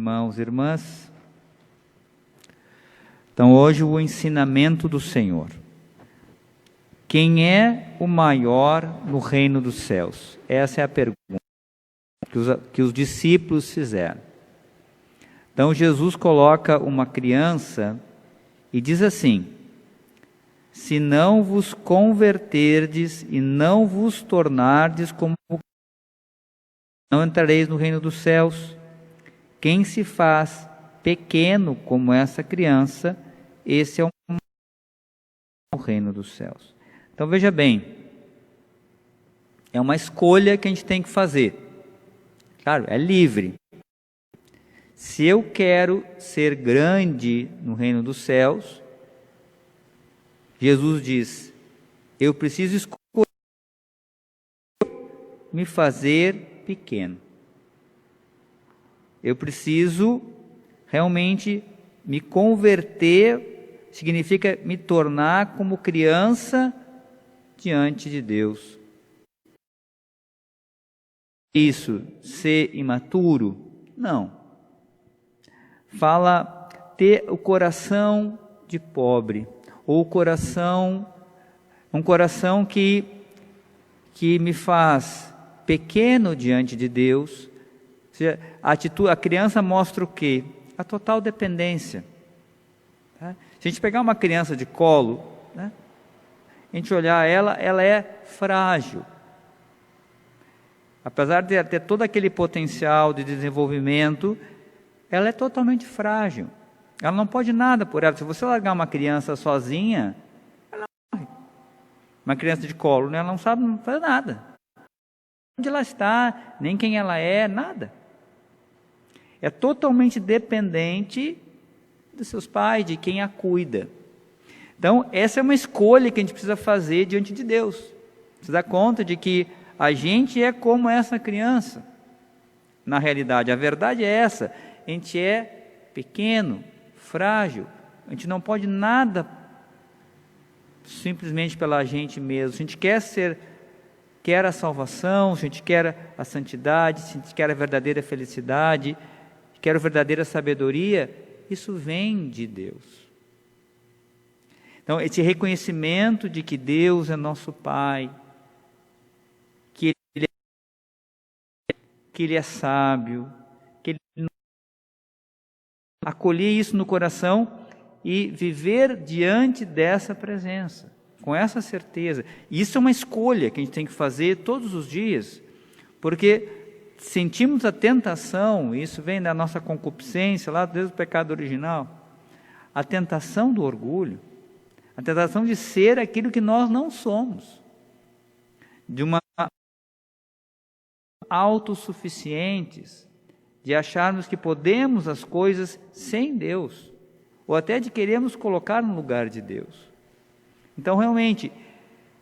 irmãos e irmãs. Então, hoje, o ensinamento do Senhor. Quem é o maior no reino dos céus? Essa é a pergunta que os discípulos fizeram. Então, Jesus coloca uma criança e diz assim: se não vos converterdes e não vos tornardes como, não entrareis no reino dos céus. Quem se faz pequeno como essa criança, esse é o reino dos céus. Então veja bem, é uma escolha que a gente tem que fazer. Claro, é livre. Se eu quero ser grande no reino dos céus, Jesus diz, eu preciso escolher me fazer pequeno. Eu preciso realmente me converter, significa me tornar como criança diante de Deus. Isso, ser imaturo? Não. Fala ter o coração de pobre, ou um coração que me faz pequeno diante de Deus. Ou seja, a criança mostra o quê? A total dependência. Tá? Se a gente pegar uma criança de colo, né, a gente olhar ela é frágil. Apesar de ter todo aquele potencial de desenvolvimento, ela é totalmente frágil. Ela não pode nada por ela. Se você largar uma criança sozinha, ela morre. Uma criança de colo, né, ela não sabe fazer nada. Onde ela está, nem quem ela é, nada. É totalmente dependente dos seus pais, de quem a cuida. Então, essa é uma escolha que a gente precisa fazer diante de Deus. Você dá conta de que a gente é como essa criança. Na realidade, a verdade é essa. A gente é pequeno, frágil. A gente não pode nada simplesmente pela gente mesmo. Se a gente quer a salvação, se a gente quer a santidade, se a gente quer a verdadeira felicidade, quer a verdadeira sabedoria, isso vem de Deus. Então, esse reconhecimento de que Deus é nosso Pai, que Ele é sábio, que Ele acolher isso no coração e viver diante dessa presença, com essa certeza. E isso é uma escolha que a gente tem que fazer todos os dias, porque sentimos a tentação, isso vem da nossa concupiscência, lá desde o pecado original, a tentação do orgulho, a tentação de ser aquilo que nós não somos, de uma autossuficientes, de acharmos que podemos as coisas sem Deus, ou até de queremos colocar no lugar de Deus. Então, realmente,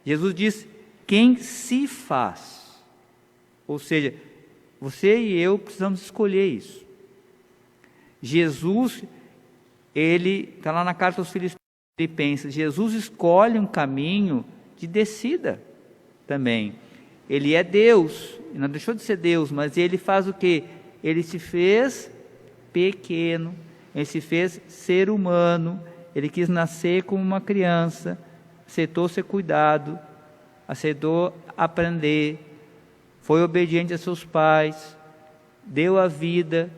Jesus diz, quem se faz, ou seja, você e eu precisamos escolher isso. Jesus, ele está lá na carta aos Filipenses, Jesus escolhe um caminho de descida também. Ele é Deus, não deixou de ser Deus, mas ele faz o quê? Ele se fez pequeno, ele se fez ser humano, ele quis nascer como uma criança, aceitou ser cuidado, aceitou aprender, foi obediente a seus pais, deu a vida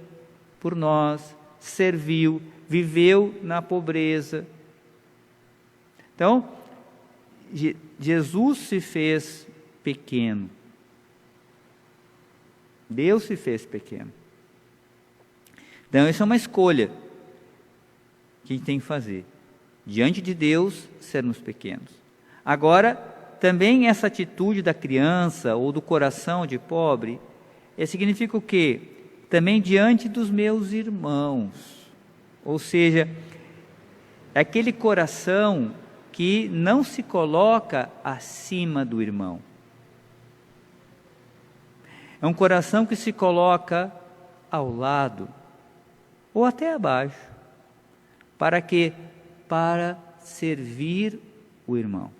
por nós, serviu, viveu na pobreza. Então, Jesus se fez pequeno. Deus se fez pequeno. Então, isso é uma escolha que a gente tem que fazer. Diante de Deus, sermos pequenos. Agora, também essa atitude da criança ou do coração de pobre, significa o quê? Também diante dos meus irmãos. Ou seja, é aquele coração que não se coloca acima do irmão. É um coração que se coloca ao lado, ou até abaixo. Para quê? Para servir o irmão.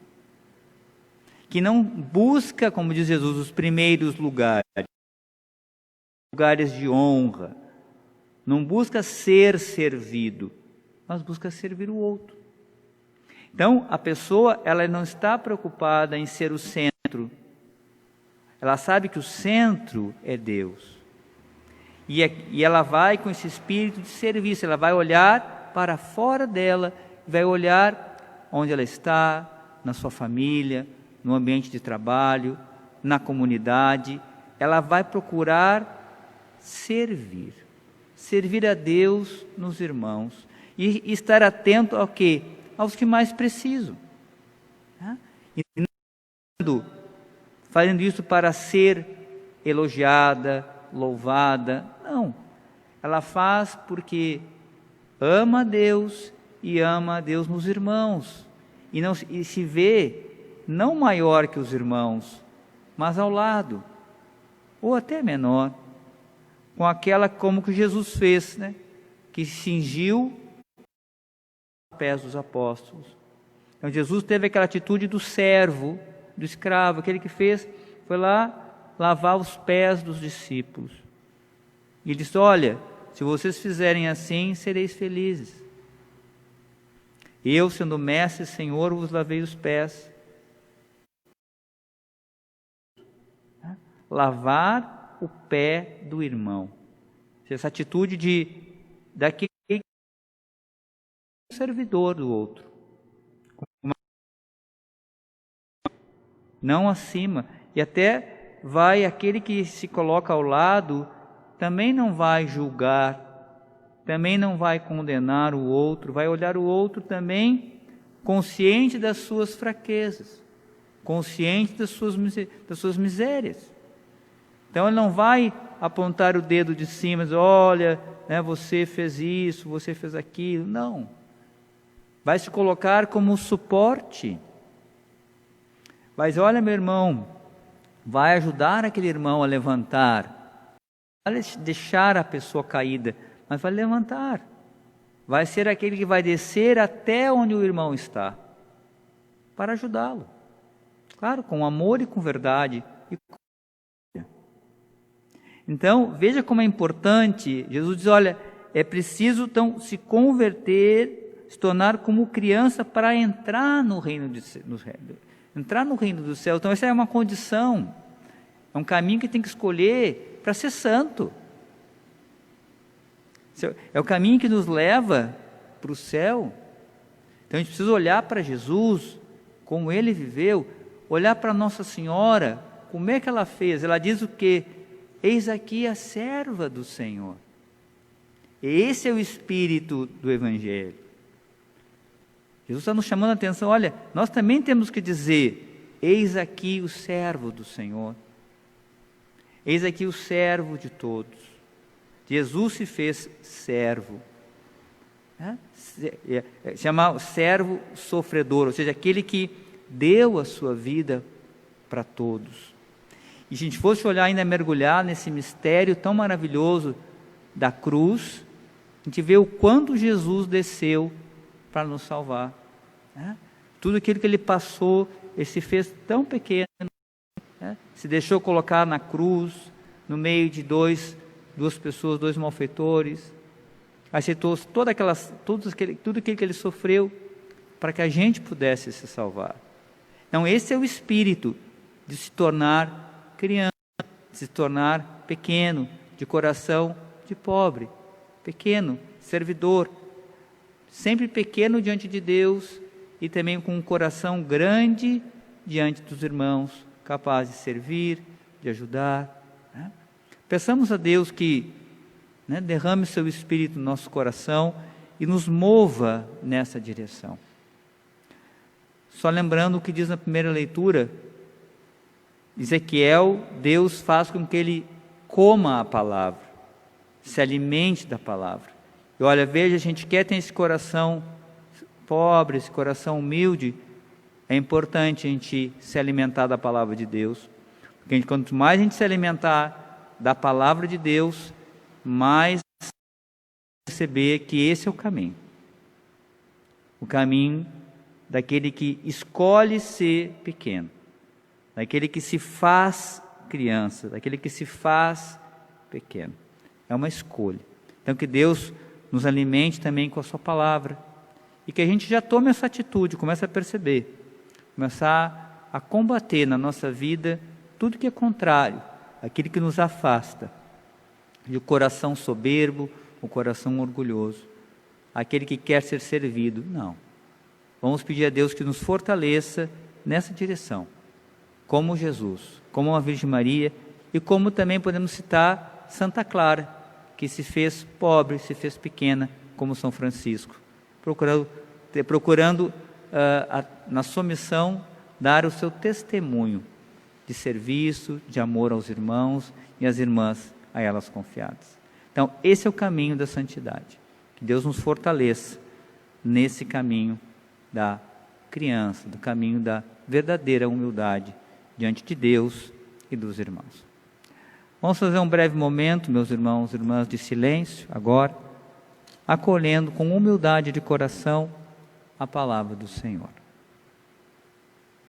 Que não busca, como diz Jesus, os primeiros lugares de honra, não busca ser servido, mas busca servir o outro. Então, a pessoa, ela não está preocupada em ser o centro. Ela sabe que o centro é Deus. E ela vai com esse espírito de serviço, ela vai olhar para fora dela, vai olhar onde ela está, na sua família, no ambiente de trabalho, na comunidade. Ela vai procurar servir a Deus nos irmãos e estar atento ao quê? Aos que mais precisam. E fazendo isso para ser elogiada, louvada, não. Ela faz porque ama a Deus e ama a Deus nos irmãos. E se vê não maior que os irmãos, mas ao lado, ou até menor, com aquela como que Jesus fez, né? Que cingiu os pés dos apóstolos. Então Jesus teve aquela atitude do servo, do escravo, aquele que foi lá lavar os pés dos discípulos. E ele disse: olha, se vocês fizerem assim, sereis felizes. Eu, sendo mestre e Senhor, vos lavei os pés. Lavar o pé do irmão. Essa atitude daquele servidor do outro. Não acima. E até vai aquele que se coloca ao lado, também não vai julgar, também não vai condenar o outro, vai olhar o outro também consciente das suas fraquezas, consciente das suas misérias. Então ele não vai apontar o dedo de cima, dizer: olha, né, você fez isso, você fez aquilo. Não. Vai se colocar como suporte. Mas olha, meu irmão, vai ajudar aquele irmão a levantar. Vai deixar a pessoa caída, mas vai levantar. Vai ser aquele que vai descer até onde o irmão está, para ajudá-lo. Claro, com amor e com verdade. Então, veja como é importante. Jesus diz: olha, é preciso então se converter, se tornar como criança para entrar no reino do céu. Então essa é uma condição, é um caminho que tem que escolher para ser santo. É o caminho que nos leva para o céu. Então a gente precisa olhar para Jesus, como Ele viveu, olhar para Nossa Senhora, como é que ela fez. Ela diz o quê? Eis aqui a serva do Senhor. Esse é o espírito do Evangelho. Jesus está nos chamando a atenção. Olha, nós também temos que dizer: eis aqui o servo do Senhor. Eis aqui o servo de todos. Jesus se fez servo. Chamar servo sofredor, ou seja, aquele que deu a sua vida para todos. E se a gente fosse olhar ainda, mergulhar nesse mistério tão maravilhoso da cruz, a gente vê o quanto Jesus desceu para nos salvar. Tudo aquilo que Ele passou, Ele se fez tão pequeno, se deixou colocar na cruz, no meio de duas pessoas, dois malfeitores, aceitou tudo aquilo que Ele sofreu, para que a gente pudesse se salvar. Então esse é o espírito de se tornar criança, de se tornar pequeno, de coração de pobre, pequeno, servidor, sempre pequeno diante de Deus e também com um coração grande diante dos irmãos, capaz de servir, de ajudar. Peçamos a Deus que derrame o seu Espírito no nosso coração e nos mova nessa direção. Só lembrando o que diz na primeira leitura, Ezequiel, Deus faz com que ele coma a palavra, se alimente da palavra. E olha, veja, a gente quer ter esse coração pobre, esse coração humilde, é importante a gente se alimentar da palavra de Deus, porque quanto mais a gente se alimentar da palavra de Deus, mais perceber que esse é o caminho daquele que escolhe ser pequeno, daquele que se faz criança, daquele que se faz pequeno. É uma escolha. Então Então que Deus nos alimente também com a sua palavra, e que a gente já tome essa atitude, comece a perceber, começar a combater na nossa vida tudo que é contrário, aquilo que nos afasta, de o coração soberbo, o coração orgulhoso, aquele que quer ser servido. Não. Vamos pedir a Deus que nos fortaleça nessa direção, como Jesus, como a Virgem Maria, e como também podemos citar Santa Clara, que se fez pobre, se fez pequena, como São Francisco, procurando na sua missão, dar o seu testemunho de serviço, de amor aos irmãos e às irmãs a elas confiadas. Então, esse é o caminho da santidade. Que Deus nos fortaleça nesse caminho da criança, do caminho da verdadeira humildade diante de Deus e dos irmãos. Vamos fazer um breve momento, meus irmãos e irmãs, de silêncio agora, acolhendo com humildade de coração a palavra do Senhor.